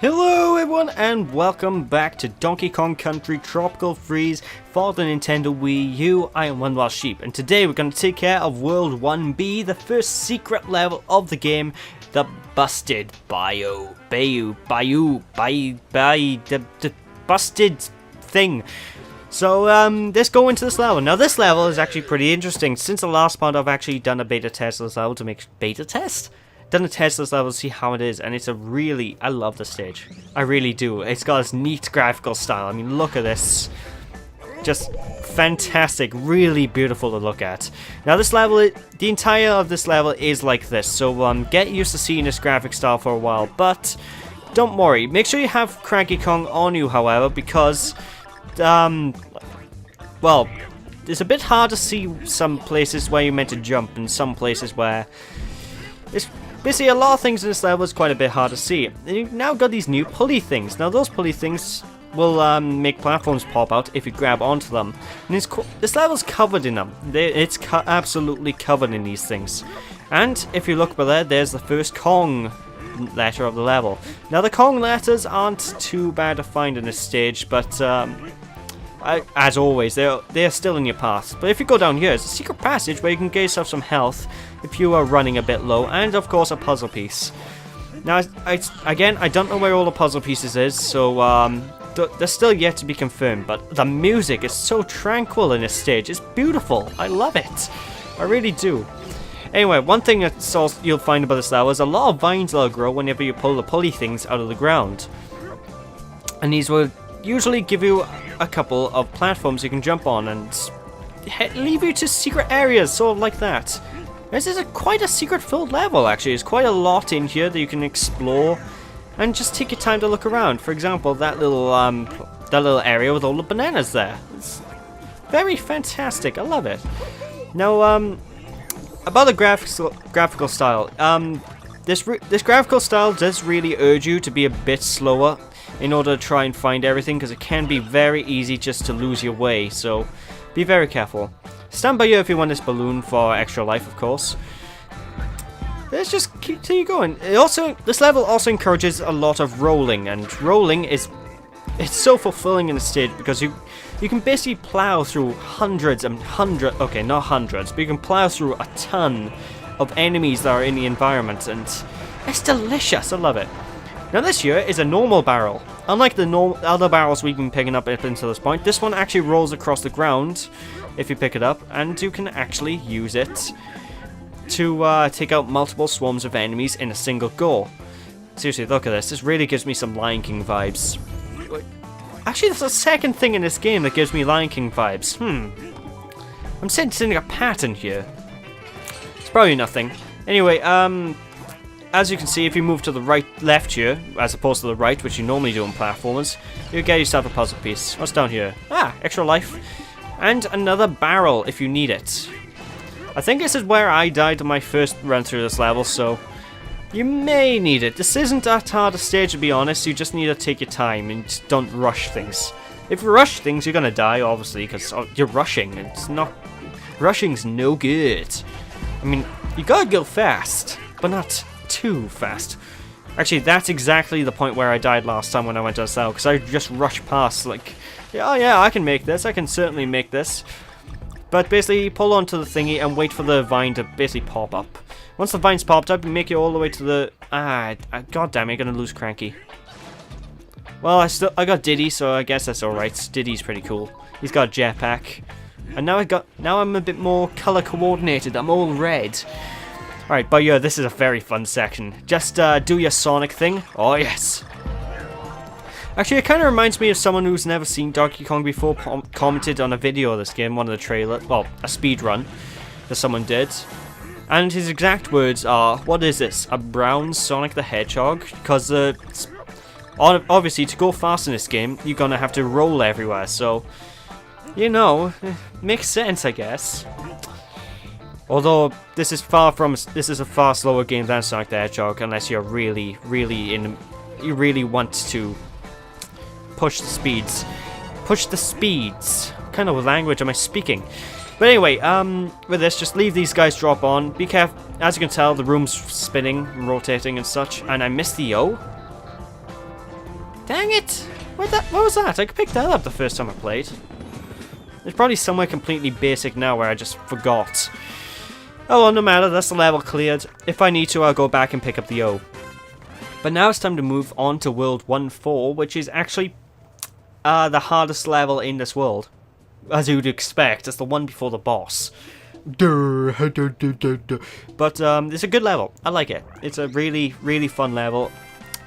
Hello everyone and welcome back to Donkey Kong Country Tropical Freeze for the Nintendo Wii U. I am One Wild Sheep and today we're going to take care of World 1B, the first secret level of the game, the busted the busted thing. So let's go into this level. Now this level is actually pretty interesting. Since the last part I've actually done a beta test of this level to make done a test of this level to see how it is, and it's I love the stage. I really do. It's got this neat graphical style. I mean, look at this. Just fantastic, really beautiful to look at. Now this level, the entire of this level is like this, so get used to seeing this graphic style for a while, but don't worry. Make sure you have Cranky Kong on you, however, because, well, it's a bit hard to see some places where you're meant to jump, and some places where it's basically a lot of things in this level is quite a bit hard to see. And you've now got these new pulley things. Now those pulley things will make platforms pop out if you grab onto them. And this level's covered in them. It's absolutely covered in these things. And if you look below, there's the first Kong letter of the level. Now the Kong letters aren't too bad to find in this stage, but as always, they're still in your path. But if you go down here, it's a secret passage where you can get yourself some health if you are running a bit low, and of course a puzzle piece. Now, again, I don't know where all the puzzle pieces is, so they're still yet to be confirmed, but the music is so tranquil in this stage. It's beautiful. I love it. I really do. Anyway, one thing you'll find about this level is a lot of vines that'll grow whenever you pull the pulley things out of the ground. And these will usually give you a couple of platforms you can jump on and leave you to secret areas, sort of like that. This is quite a secret-filled level, actually. There's quite a lot in here that you can explore, and just take your time to look around. For example, that little area with all the bananas there. It's very fantastic. I love it. Now, about the graphical style. This graphical style does really urge you to be a bit slower in order to try and find everything, because it can be very easy just to lose your way. So, be very careful. Stand by you if you want this balloon for extra life, of course. Let's just continue going. This level also encourages a lot of rolling, and rolling it's so fulfilling in the stage because you can basically plow through okay, not hundreds, but you can plow through a ton of enemies that are in the environment, and it's delicious. I love it. Now this here is a normal barrel. Unlike the other barrels we've been picking up until this point, this one actually rolls across the ground if you pick it up, and you can actually use it to take out multiple swarms of enemies in a single go. Seriously, look at this. This really gives me some Lion King vibes. Actually, there's a second thing in this game that gives me Lion King vibes. I'm sensing a pattern here. It's probably nothing. Anyway, as you can see, if you move to the left here, as opposed to the right, which you normally do on platformers, you get yourself a puzzle piece. What's down here? Ah, extra life. And another barrel if you need it. I think this is where I died on my first run through this level, so you may need it. This isn't that hard a stage, to be honest. You just need to take your time and just don't rush things. If you rush things, you're gonna die, obviously, because you're rushing. Rushing's no good. I mean, you gotta go fast, but not too fast. Actually, that's exactly the point where I died last time when I went to the cell, because I just rushed past, like, oh yeah, I can make this, I can certainly make this. But basically, you pull onto the thingy and wait for the vine to basically pop up. Once the vine's popped up, you make it all the way to the... god damn it, I'm gonna lose Cranky. Well, I got Diddy, so I guess that's alright. Diddy's pretty cool. He's got a jetpack. And now I'm a bit more color coordinated, I'm all red. Alright, but yeah, this is a very fun section. Just do your Sonic thing. Oh yes. Actually, it kind of reminds me of someone who's never seen Donkey Kong before commented on a video of this game, one of the trailers, well, a speed run that someone did. And his exact words are, what is this, a brown Sonic the Hedgehog? Because obviously to go fast in this game, you're gonna have to roll everywhere, so, you know, makes sense, I guess. Although this is a far slower game than Sonic the Hedgehog, unless you're you really want to push the speeds. What kind of language am I speaking? But anyway, with this, just leave these guys drop on. Be careful. As you can tell, the room's spinning, rotating and such. And I missed the O. Dang it! What was that? I picked that up the first time I played. It's probably somewhere completely basic now where I just forgot. Oh well, no matter, that's the level cleared. If I need to, I'll go back and pick up the O. But now it's time to move on to World 1-4, which is actually the hardest level in this world. As you'd expect, it's the one before the boss. But it's a good level. I like it. It's a really, really fun level.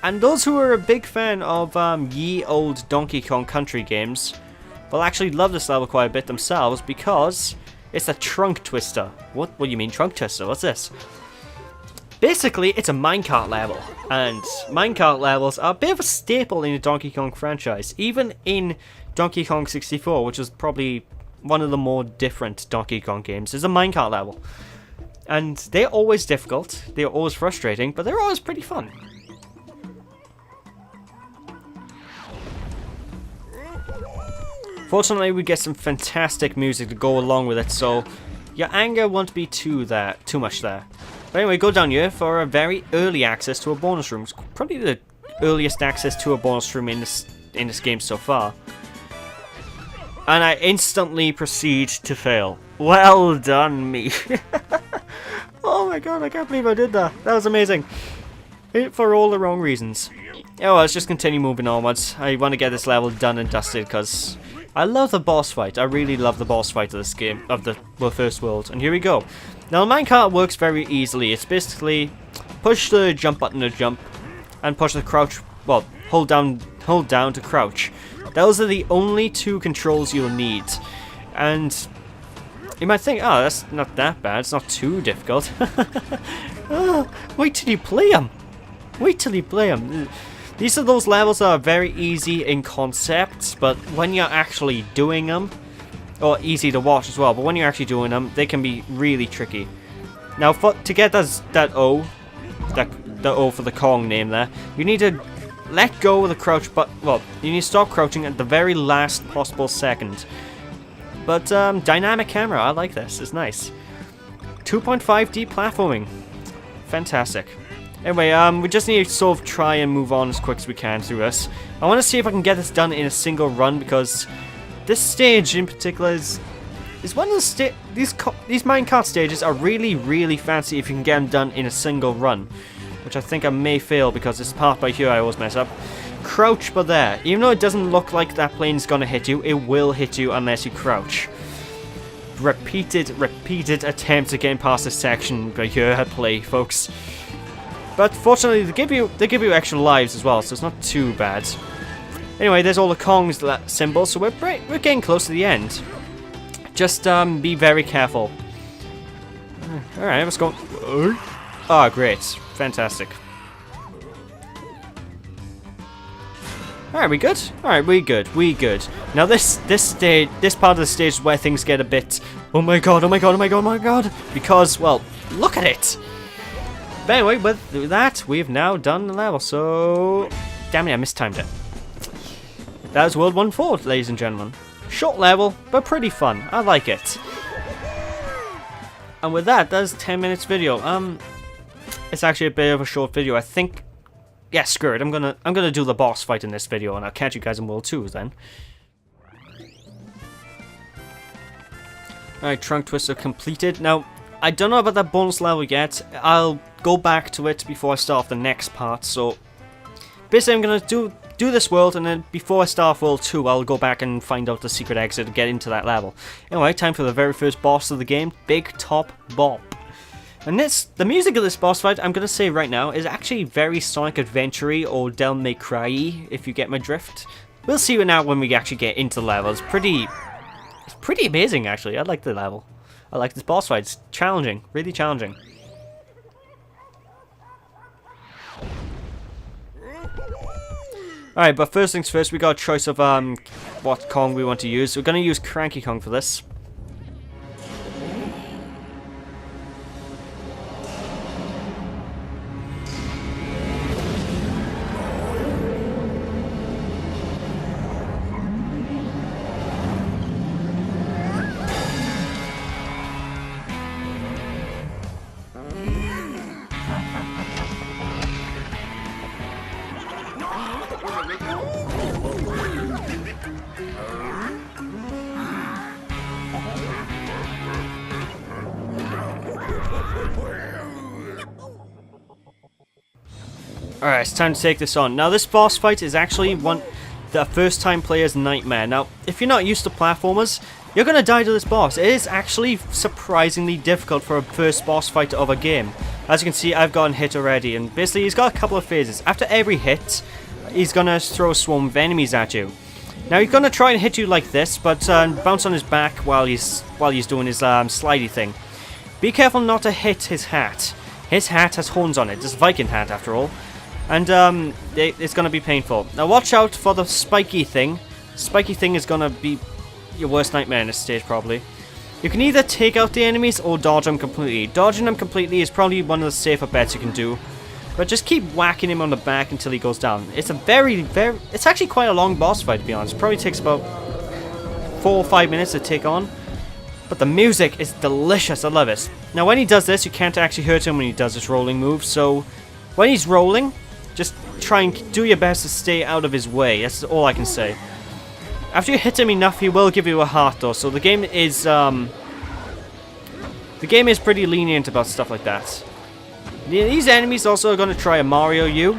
And those who are a big fan of ye old Donkey Kong Country games will actually love this level quite a bit themselves because it's a trunk twister. What do you mean trunk twister? What's this? Basically, it's a minecart level, and minecart levels are a bit of a staple in the Donkey Kong franchise, even in Donkey Kong 64, which is probably one of the more different Donkey Kong games, is a minecart level. And they're always difficult, they're always frustrating, but they're always pretty fun. Fortunately, we get some fantastic music to go along with it, so your anger won't be too much there. But anyway, go down here for a very early access to a bonus room. It's probably the earliest access to a bonus room in this game so far. And I instantly proceed to fail. Well done, me. Oh my god, I can't believe I did that. That was amazing. For all the wrong reasons. Oh, let's just continue moving onwards. I want to get this level done and dusted because I love the boss fight. I really love the boss fight of this game, of the first world. And here we go. Now, the minecart works very easily. It's basically push the jump button to jump, and push the crouch. Well, hold down to crouch. Those are the only two controls you'll need. And you might think, oh, that's not that bad. It's not too difficult. Oh, wait till you play them. Wait till you play them. These are those levels that are very easy in concept, but when you're actually doing them, or easy to watch as well, but when you're actually doing them, they can be really tricky. Now, to get that O for the Kong name there, you need to let go of the crouch button. Well, you need to stop crouching at the very last possible second. But dynamic camera, I like this. It's nice. 2.5D platforming, fantastic. Anyway, we just need to sort of try and move on as quick as we can through this. I want to see if I can get this done in a single run because this stage in particular is one of the these minecart stages are really, really fancy if you can get them done in a single run, which I think I may fail because this part by here I always mess up. Crouch but there. Even though it doesn't look like that plane's gonna hit you, it will hit you unless you crouch. Repeated attempts at getting past this section by here at play, folks. But fortunately, they give you extra lives as well, so it's not too bad. Anyway, there's all the Kong's symbols, so we're getting close to the end. Just be very careful. All right, let's go. Oh, great, fantastic. All right, we good? All right, we good. Now this part of the stage is where things get a bit. Oh my god! Because, well, look at it. But anyway, with that, we've now done the level, so damn it, I mistimed it. That was World 1-4, ladies and gentlemen. Short level, but pretty fun. I like it. And with that, that's 10 minutes video. It's actually a bit of a short video. I think. Yeah, screw it. I'm gonna do the boss fight in this video, and I'll catch you guys in World 2 then. Alright, Trunk Twister completed. Now, I don't know about that bonus level yet. I'll go back to it before I start off the next part. So basically, I'm gonna do this world, and then before I start World 2, I'll go back and find out the secret exit and get into that level. Anyway, time for the very first boss of the game, Big Top Bop. And the music of this boss fight, I'm gonna say right now, is actually very Sonic Adventure-y or Devil May Cry-y, if you get my drift. We'll see it now when we actually get into the level. It's pretty amazing, actually. I like the level. I like this boss fight. It's challenging, really challenging. Alright, but first things first, we got a choice of what Kong we want to use. We're gonna use Cranky Kong for this. Alright, it's time to take this on. Now, this boss fight is actually the first time player's nightmare. Now, if you're not used to platformers, you're gonna die to this boss. It is actually surprisingly difficult for a first boss fight of a game. As you can see, I've gotten hit already, and basically he's got a couple of phases. After every hit, he's gonna throw a swarm of enemies at you. Now he's gonna try and hit you like this, but bounce on his back while he's doing his slidey thing. Be careful not to hit his hat. His hat has horns on it. It's a Viking hat, after all. And it's gonna be painful. Now watch out for the spiky thing. Spiky thing is gonna be your worst nightmare in this stage, probably. You can either take out the enemies or dodge them completely. Dodging them completely is probably one of the safer bets you can do. But just keep whacking him on the back until he goes down. It's a it's actually quite a long boss fight, to be honest. It probably takes about 4 or 5 minutes to take on. But the music is delicious, I love it. Now when he does this, you can't actually hurt him when he does this rolling move. So when he's rolling, just try and do your best to stay out of his way. That's all I can say. After you hit him enough, he will give you a heart though. So the game is pretty lenient about stuff like that. These enemies also are going to try a Mario U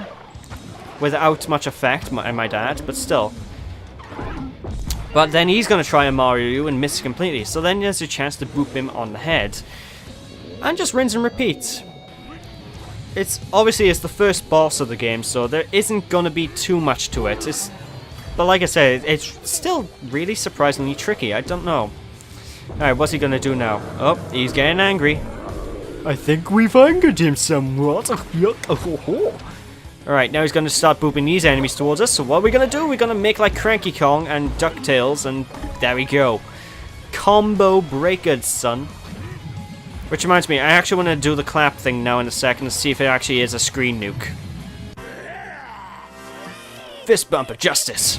without much effect, I might add, but still. But then he's going to try a Mario U and miss completely. So then there's a chance to boop him on the head. And just rinse and repeat. It's the first boss of the game, so there isn't going to be too much to it. But like I said, it's still really surprisingly tricky. I don't know. Alright, what's he going to do now? Oh, he's getting angry. I think we've angered him somewhat. Alright, now he's going to start booping these enemies towards us. So what are we going to do? We're going to make like Cranky Kong and DuckTales, and there we go. Combo breakers, son. Which reminds me, I actually want to do the clap thing now in a second to see if it actually is a screen nuke. Fist bump of justice.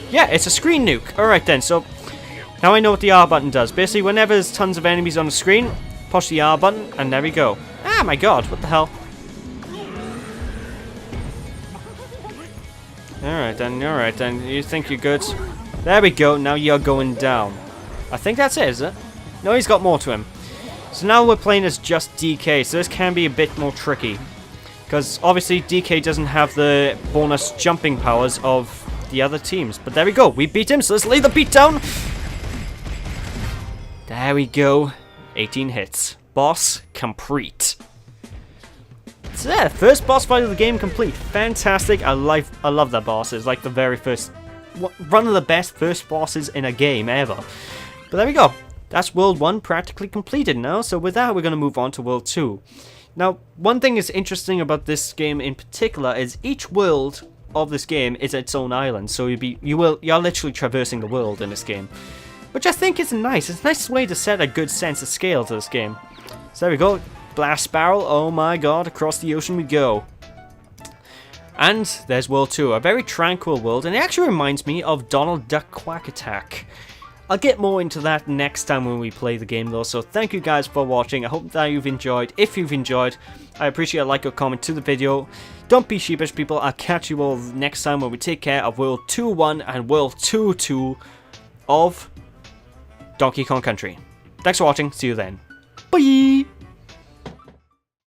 Yeah, it's a screen nuke. Alright then, so now I know what the R button does. Basically, whenever there's tons of enemies on the screen, push the R button, and there we go. Ah, my god, what the hell? Alright then, you think you're good? There we go, now you're going down. I think that's it, is it? No, he's got more to him. So now we're playing as just DK, so this can be a bit more tricky. Because obviously DK doesn't have the bonus jumping powers of the other teams. But there we go, we beat him, so let's lay the beat down. There we go. 18 hits. Boss complete. So yeah, first boss fight of the game complete. Fantastic. I love that boss. It's like the very first, one of the best first bosses in a game ever. But there we go. That's World 1 practically completed now. So with that, we're going to move on to World 2. Now, one thing that's interesting about this game in particular is each world of this game is its own island. So you're literally traversing the world in this game. Which I think is nice. It's a nice way to set a good sense of scale to this game. So there we go. Blast barrel. Oh my god. Across the ocean we go. And there's World 2. A very tranquil world. And it actually reminds me of Donald Duck Quack Attack. I'll get more into that next time when we play the game though. So thank you guys for watching. I hope that you've enjoyed. If you've enjoyed, I appreciate a like or comment to the video. Don't be sheepish, people. I'll catch you all next time when we take care of World 2-1 and World 2-2 of Donkey Kong Country. Thanks for watching. See you then. Bye!